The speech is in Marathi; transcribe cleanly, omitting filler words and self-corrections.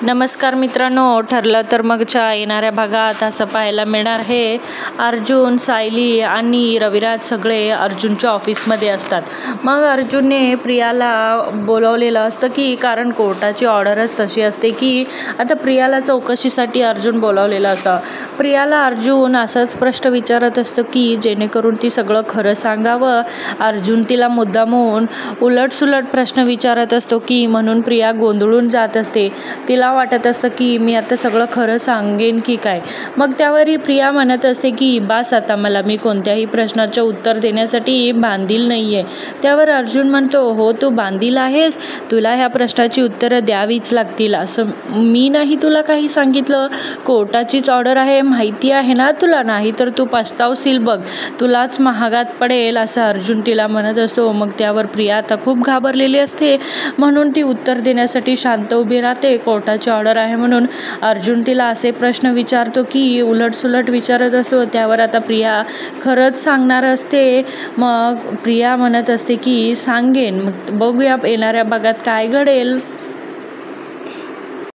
नमस्कार मित्रांनो, ठरलं तर मगच्या येणाऱ्या भागात असं पाहायला मिळणार आहे. अर्जुन, सायली आणि रविराज सगळे अर्जुनच्या ऑफिसमध्ये असतात. मग अर्जुनने प्रियाला बोलवलेलं असतं की कारण कोर्टाची ऑर्डरच तशी असते की आता प्रियाला चौकशीसाठी अर्जुन बोलावलेलं असतं. प्रियाला अर्जुन असाच प्रश्न विचारत असतो की जेणेकरून ती सगळं खरं सांगावं. अर्जुन तिला मुद्दामून उलटसुलट प्रश्न विचारत असतो की म्हणून प्रिया गोंधळून जात असते. तिला वाटत असतं की मी आता सगळं खरं सांगेन की काय. मग त्यावरही प्रिया म्हणत असते की बास आता, मला मी कोणत्याही प्रश्नाचं उत्तर देण्यासाठी बांधील नाही आहे. त्यावर अर्जुन म्हणतो, हो तू बांधील आहेस, तुला ह्या प्रश्नाची उत्तरं द्यावीच लागतील. असं मी नाही तुला काही सांगितलं, कोर्टाचीच ऑर्डर आहे, माहिती आहे ना तुला, नाही तर तू पस्तावशील बघ, तुलाच महागात पडेल, असं अर्जुन तिला म्हणत असतो. मग त्यावर प्रिया आता खूप घाबरलेली असते, म्हणून ती उत्तर देण्यासाठी शांत उभी राहते. कोर्टाची ऑर्डर आहे म्हणून अर्जुन तिला असे प्रश्न विचारतो की उलटसुलट विचारत असतो. त्यावर आता प्रिया खरंच सांगणार असते. मग प्रिया म्हणत असते की सांगेन. मग बघूया येणाऱ्या भागात काय घडेल.